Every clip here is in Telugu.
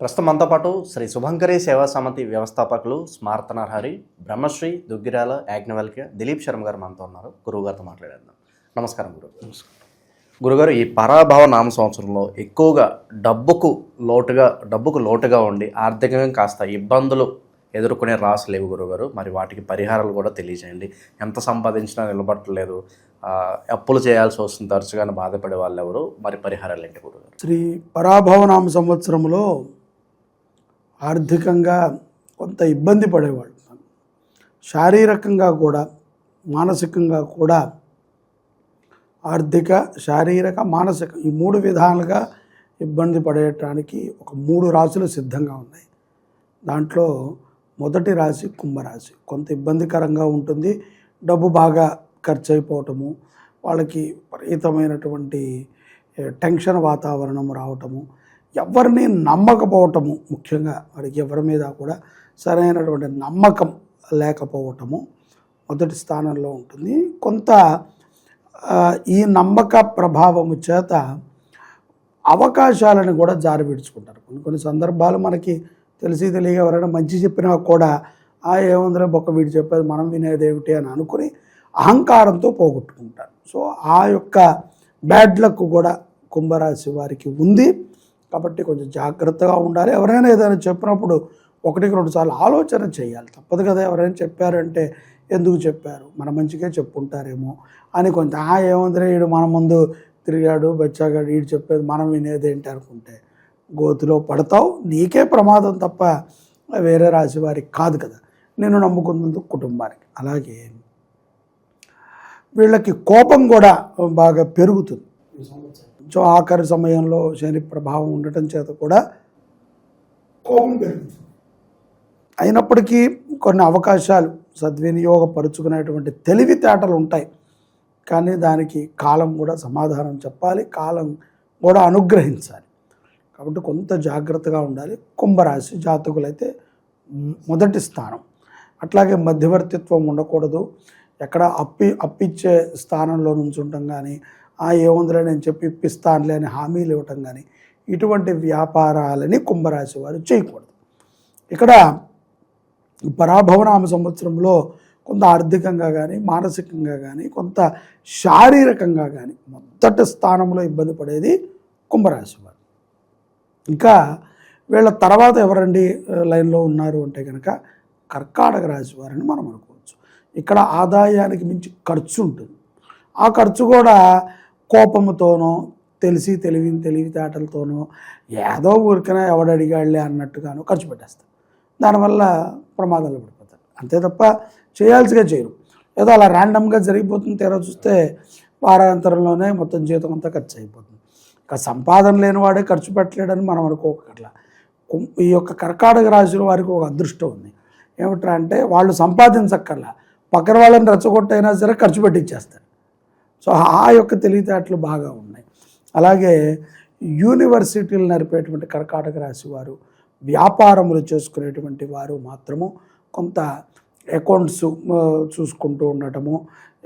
ప్రస్తుతం మనతో పాటు శ్రీ శుభంకరి సేవా సమితి వ్యవస్థాపకులు స్మార్త నరహరి బ్రహ్మశ్రీ దుగ్గిరాల యాజ్ఞవల్క్య దిలీప్ శర్మ గారు మనతో ఉన్నారు. గురువుగారితో మాట్లాడేద్దాం. నమస్కారం గురువు. గురుగారు, ఈ పరాభవ నామ సంవత్సరంలో ఎక్కువగా డబ్బుకు లోటుగా ఉండి ఆర్థికంగా కాస్త ఇబ్బందులు ఎదుర్కొనే రాసులు లేవు గురుగారు. మరి వాటికి పరిహారాలు కూడా తెలియజేయండి. ఎంత సంపాదించినా నిలబట్టలేదు, అప్పులు చేయాల్సి వస్తుంది, తరచుగానే బాధపడే వాళ్ళు ఎవరు, మరి పరిహారాలు ఏంటి గురుగారు? శ్రీ పరాభవనామ సంవత్సరంలో ఆర్థికంగా కొంత ఇబ్బంది పడేవాళ్ళు, శారీరకంగా కూడా మానసికంగా కూడా. ఆర్థిక, శారీరక, మానసిక ఈ 3 విధాలుగా ఇబ్బంది పడేయటానికి ఒక 3 రాశులు సిద్ధంగా ఉన్నాయి. దాంట్లో మొదటి రాశి కుంభరాశి. కొంత ఇబ్బందికరంగా ఉంటుంది. డబ్బు బాగా ఖర్చు అయిపోవటము, వాళ్ళకి విపరీతమైనటువంటి టెన్షన్ వాతావరణం రావటము, ఎవరిని నమ్మకపోవటము, ముఖ్యంగా వారికి ఎవరి మీద కూడా సరైనటువంటి నమ్మకం లేకపోవటము మొదటి స్థానంలో ఉంటుంది. కొంత ఈ నమ్మక ప్రభావము చేత అవకాశాలను కూడా జారి విడుచుకుంటారు. కొన్ని సందర్భాలు మనకి తెలిసి తెలియక ఎవరైనా మంచి చెప్పినా కూడా ఏముందిలే బొక్క వీడు చెప్పేది మనం వినేదేమిటి అని అనుకుని అహంకారంతో పోగొట్టుకుంటారు. సో ఆ యొక్క బ్యాడ్ లక్ కూడా కుంభరాశి వారికి ఉంది. కాబట్టి కొంచెం జాగ్రత్తగా ఉండాలి. ఎవరైనా ఏదైనా చెప్పినప్పుడు 1-2 సార్లు ఆలోచన చేయాలి. తప్పదు కదా, ఎవరైనా చెప్పారంటే ఎందుకు చెప్పారు, మన మంచిగా చెప్పుంటారేమో అని కొంచెం ఏముందిలే వీడు మన ముందు తిరిగాడు బచ్చాగాడు వీడు చెప్పేది మనం వినేదేంటి అనుకుంటే గోతిలో పడతావు. నీకే ప్రమాదం తప్ప వేరే రాశి వారికి కాదు కదా, నేను నమ్ముకున్నందుకు కుటుంబానికి. అలాగే వీళ్ళకి కోపం కూడా బాగా పెరుగుతుంది. సో ఆఖరి సమయంలో శని ప్రభావం ఉండటం చేత కూడా కోపం పెరుగుతుంది. అయినప్పటికీ కొన్ని అవకాశాలు సద్వినియోగపరుచుకునేటువంటి తెలివితేటలు ఉంటాయి. కానీ దానికి కాలం కూడా సమాధానం చెప్పాలి, కాలం కూడా అనుగ్రహించాలి. కాబట్టి కొంత జాగ్రత్తగా ఉండాలి. కుంభరాశి జాతకులైతే మొదటి స్థానం. అట్లాగే మధ్యవర్తిత్వం ఉండకూడదు. ఎక్కడ అప్పిచ్చే స్థానంలో నుంచి ఉండటం కానీ, ఏముందిలే నేను చెప్పి ఇప్పిస్తానులే అని హామీలు ఇవ్వటం కానీ, ఇటువంటి వ్యాపారాలని కుంభరాశి వారు చేయకూడదు. ఇక్కడ పరాభవనామ సంవత్సరంలో కొంత ఆర్థికంగా కానీ, మానసికంగా కానీ, కొంత శారీరకంగా కానీ మొదటి స్థానంలో ఇబ్బంది పడేది కుంభరాశి వారు. ఇంకా వీళ్ళ తర్వాత ఎవరండి లైన్లో ఉన్నారు అంటే కనుక కర్కాటక రాశి వారని మనం అనుకోవచ్చు. ఇక్కడ ఆదాయానికి మించి ఖర్చు ఉంటుంది. ఆ ఖర్చు కూడా కోపముతోనో తెలివితేటలతోనో ఏదో ఊరికనే ఎవడడిగాళ్లే అన్నట్టుగానో ఖర్చు పెట్టేస్తారు. దానివల్ల ప్రమాదాలు పడిపోతారు. అంతే తప్ప చేయాల్సిగా చేయరు. ఏదో అలా ర్యాండమ్గా జరిగిపోతుంది. తీరా చూస్తే వారాంతరంలోనే మొత్తం జీతం అంతా ఖర్చు అయిపోతుంది. ఇక సంపాదన లేని వాడే ఖర్చు పెట్టలేడని మనం అనుకోకట్లా. ఈ యొక్క కర్కాటక రాశుల వారికి ఒక అదృష్టం ఉంది. ఏమిట్రా అంటే వాళ్ళు సంపాదించక్కర్లా, పక్కన వాళ్ళని రెచ్చగొట్టైనా సరే ఖర్చు పెట్టించేస్తారు. సో ఆ యొక్క తెలివితేటలు బాగా ఉన్నాయి. అలాగే యూనివర్సిటీలు నడిపేటువంటి కర్కాటక రాశి వారు, వ్యాపారములు చేసుకునేటువంటి వారు మాత్రము కొంత అకౌంట్స్ చూసుకుంటూ ఉండటము,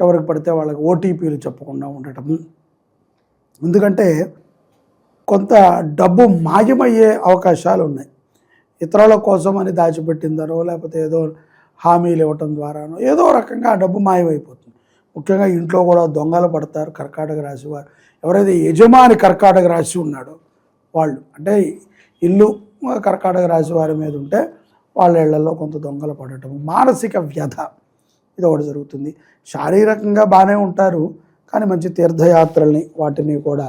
ఎవరికి పడితే వాళ్ళకి ఓటీపీలు చెప్పకుండా ఉండటము. ఎందుకంటే కొంత డబ్బు మాయమయ్యే అవకాశాలు ఉన్నాయి. ఇతరుల కోసం అని దాచిపెట్టిందనో లేకపోతే ఏదో హామీలు ఇవ్వటం ద్వారానో ఏదో రకంగా ఆ డబ్బు మాయమైపోతుంది. ముఖ్యంగా ఇంట్లో కూడా దొంగలు పడతారు కర్కాటక రాశి వారు. ఎవరైతే యజమాని కర్కాటక రాశి ఉన్నాడో వాళ్ళు, అంటే ఇల్లు కర్కాటక రాశి వారి మీద ఉంటే వాళ్ళ ఇళ్లలో కొంత దొంగలు పడటం, మానసిక వ్యధ ఇది ఒకటి జరుగుతుంది. శారీరకంగా బాగానే ఉంటారు, కానీ మంచి తీర్థయాత్రల్ని వాటిని కూడా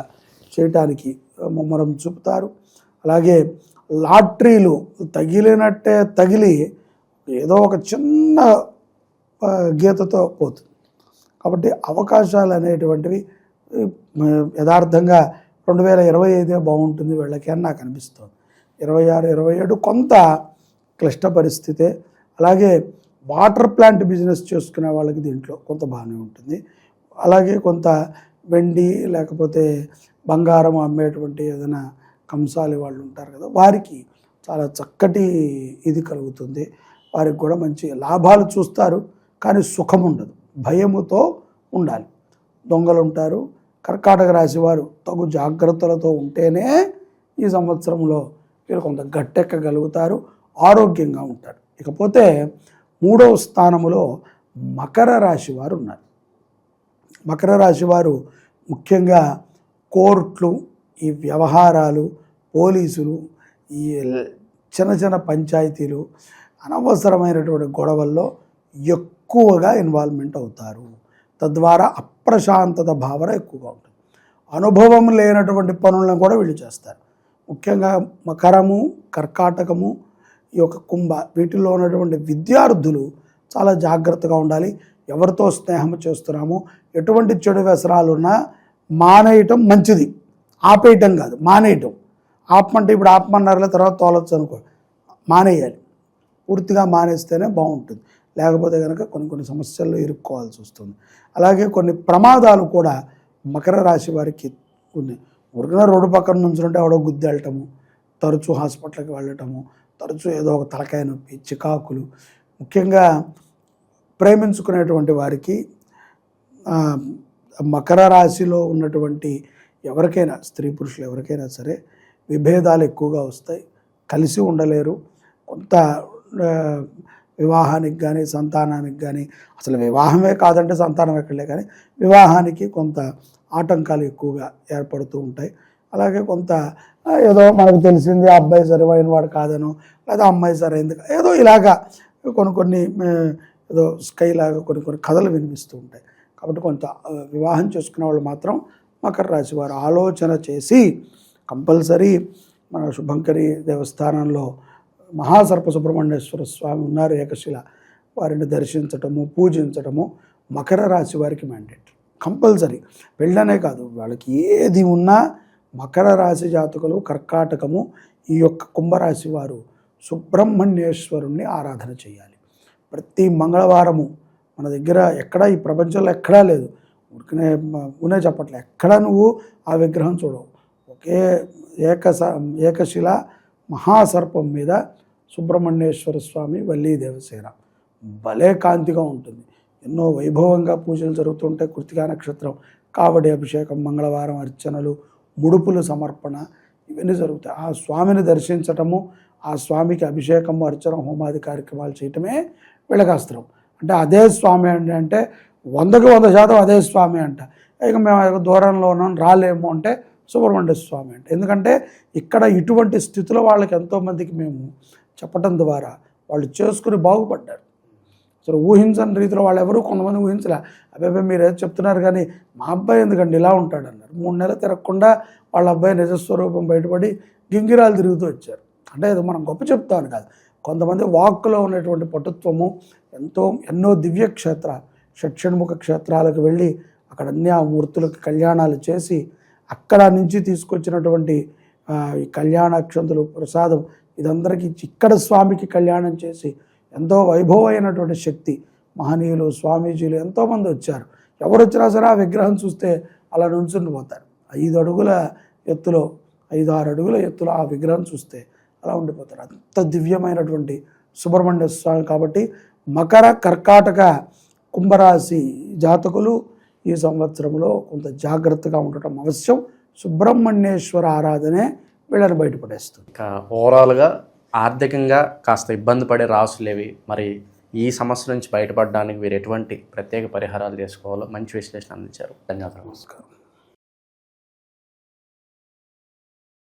చేయటానికి ముమ్మరం చూపుతారు. అలాగే లాటరీలు తగిలినట్టే తగిలి ఏదో ఒక చిన్న గీతతో పోతుంది. కాబట్టి అవకాశాలు అనేటువంటివి యథార్థంగా 2025 బాగుంటుంది వీళ్ళకి అని నాకు అనిపిస్తుంది. 26, 27 కొంత క్లిష్ట పరిస్థితే. అలాగే వాటర్ ప్లాంట్ బిజినెస్ చేసుకునే వాళ్ళకి దీంట్లో కొంత బాగానే ఉంటుంది. అలాగే కొంత వెండి లేకపోతే బంగారం అమ్మేటువంటి ఏదైనా కంసాలి వాళ్ళు ఉంటారు కదా, వారికి చాలా చక్కటి ఇది కలుగుతుంది. వారికి కూడా మంచి లాభాలు చూస్తారు, కానీ సుఖం ఉండదు. భయముతో ఉండాలి. దొంగలు ఉంటారు. కర్కాటక రాశి వారు తగు జాగ్రత్తలతో ఉంటేనే ఈ సంవత్సరంలో వీరు కొంత గట్టెక్కగలుగుతారు, ఆరోగ్యంగా ఉంటారు. ఇకపోతే 3వ స్థానములో మకర రాశి వారు ఉన్నారు. మకర రాశి వారు ముఖ్యంగా కోర్టులు, ఈ వ్యవహారాలు, పోలీసులు, ఈ చిన్న చిన్న పంచాయతీలు, అనవసరమైనటువంటి గొడవల్లో ఎక్కువగా ఇన్వాల్వ్మెంట్ అవుతారు. తద్వారా అప్రశాంతత భావన ఎక్కువగా ఉంటుంది. అనుభవం లేనటువంటి పనులను కూడా వీళ్ళు చేస్తారు. ముఖ్యంగా మకరము, కర్కాటకము, ఈ యొక్క కుంభ, వీటిల్లో ఉన్నటువంటి విద్యార్థులు చాలా జాగ్రత్తగా ఉండాలి. ఎవరితో స్నేహం చేస్తున్నామో, ఎటువంటి చెడు వ్యసనాలున్నా మానేయటం మంచిది, ఆపేయటం కాదు, మానేయటం. ఆపమంటే ఇప్పుడు ఆపమన్నారులే తర్వాత తోలొచ్చు అనుకో, మానేయాలి. పూర్తిగా మానేస్తేనే బాగుంటుంది. లేకపోతే కనుక కొన్ని సమస్యల్లో ఇరుక్కోవాల్సి వస్తుంది. అలాగే కొన్ని ప్రమాదాలు కూడా మకర రాశి వారికి ఉన్నాయి. ఊరికనే రోడ్డు పక్కన నుంచి ఉంటే ఎవడో గుద్ది వెళ్ళటము, తరచూ హాస్పిటల్కి వెళ్ళటము, తరచూ ఏదో ఒక తలకాయ నొప్పి, చికాకులు. ముఖ్యంగా ప్రేమించుకునేటువంటి వారికి మకర రాశిలో ఉన్నటువంటి ఎవరికైనా, స్త్రీ పురుషులు ఎవరికైనా సరే విభేదాలు ఎక్కువగా వస్తాయి, కలిసి ఉండలేరు. కొంత వివాహానికి కానీ సంతానానికి కానీ, అసలు వివాహమే కాదంటే సంతానం ఎక్కడలే, కానీ వివాహానికి కొంత ఆటంకాలు ఎక్కువగా ఏర్పడుతూ ఉంటాయి. అలాగే కొంత ఏదో మనకు తెలిసింది అబ్బాయి సరైన వాడు కాదనో, లేదా అమ్మాయి సరైంది ఏదో ఇలాగా కొన్ని ఏదో స్కైలాగా కొన్ని కథలు వినిపిస్తూ ఉంటాయి. కాబట్టి కొంత వివాహం చేసుకునే వాళ్ళు మాత్రం మకర రాశి వారు ఆలోచన చేసి కంపల్సరీ మన శుభంకరి దేవస్థానంలో మహాసర్ప సుబ్రహ్మణ్యేశ్వర స్వామి ఉన్నారు, ఏకశిల, వారిని దర్శించటము, పూజించటము మకర రాశి వారికి మ్యాండేట్ కంపల్సరీ. పెళ్ళనే కాదు, వాళ్ళకి ఏది ఉన్నా మకర రాశి జాతకులు, కర్కాటకము, ఈ యొక్క కుంభరాశి వారు సుబ్రహ్మణ్యేశ్వరుణ్ణి ఆరాధన చేయాలి. ప్రతి మంగళవారము మన దగ్గర ఎక్కడా, ఈ ప్రపంచంలో ఎక్కడా లేదు, ఊనే చెప్పట్లే, ఎక్కడా నువ్వు ఆ విగ్రహం చూడవు. ఒకే ఏకశిల మహాసర్పం మీద సుబ్రహ్మణ్యేశ్వర స్వామి, వల్లీ దేవసేన, భలే కాంతిగా ఉంటుంది. ఎన్నో వైభవంగా పూజలు జరుగుతుంటాయి. కృతికా నక్షత్రం, కావడి అభిషేకం, మంగళవారం అర్చనలు, ముడుపుల సమర్పణ, ఇవన్నీ జరుగుతాయి. ఆ స్వామిని దర్శించటము, ఆ స్వామికి అభిషేకము, అర్చన, హోమాది కార్యక్రమాలు చేయటమే వీళ్ళకాస్త్రం. అంటే అదే స్వామి అంటే 100కి 100% అదే స్వామి అంట. ఇక మేము దూరంలో ఉన్నాం రాలేము అంటే సుబ్రహ్మణ్య స్వామి అంటే. ఎందుకంటే ఇక్కడ ఇటువంటి స్థితిలో వాళ్ళకి ఎంతోమందికి మేము చెప్పటం ద్వారా వాళ్ళు చేసుకుని బాగుపడ్డారు. అసలు ఊహించని రీతిలో వాళ్ళు ఎవరు, కొంతమంది ఊహించలే, అబ్బాయి మీరు ఏదో చెప్తున్నారు కానీ మా అబ్బాయి ఎందుకండి ఇలా ఉంటాడన్నారు. 3 నెలలు తిరగకుండా వాళ్ళ అబ్బాయి నిజస్వరూపం బయటపడి గింగిరాలు తిరుగుతూ వచ్చారు. అంటే ఇది మనం గొప్ప చెప్తామని కాదు, కొంతమంది వాక్కులో ఉన్నటువంటి పటుత్వము, ఎన్నో దివ్య క్షేత్రాలు, షట్షణ్ముఖ క్షేత్రాలకు వెళ్ళి అక్కడ అన్ని ఆ మూర్తులకు కళ్యాణాలు చేసి అక్కడ నుంచి తీసుకొచ్చినటువంటి ఈ కళ్యాణాక్షంతులు, ప్రసాదం ఇదందరికీ ఇక్కడ స్వామికి కళ్యాణం చేసి ఎంతో వైభవమైనటువంటి శక్తి, మహనీయులు, స్వామీజీలు ఎంతోమంది వచ్చారు. ఎవరు వచ్చినా సరే ఆ విగ్రహం చూస్తే అలా నుంచుండిపోతారు. 5 అడుగుల ఎత్తులో, 5-6 అడుగుల ఎత్తులో ఆ విగ్రహం చూస్తే అలా ఉండిపోతారు. అంత దివ్యమైనటువంటి సుబ్రహ్మణ్య స్వామి. కాబట్టి మకర, కర్కాటక, కుంభరాశి జాతకులు ఈ సంవత్సరంలో కొంత జాగ్రత్తగా ఉండటం అవశ్యం. సుబ్రహ్మణ్యేశ్వర ఆరాధనే వీళ్ళని బయటపడేస్తుంది. ఇంకా ఓవరాల్గా ఆర్థికంగా కాస్త ఇబ్బంది పడే రాసులేవి, మరి ఈ సమస్య నుంచి బయటపడడానికి వీరు ఎటువంటి ప్రత్యేక పరిహారాలు చేసుకోవాలో మంచి విశ్లేషణ అందించారు. ధన్యవాదాలు. నమస్కారం.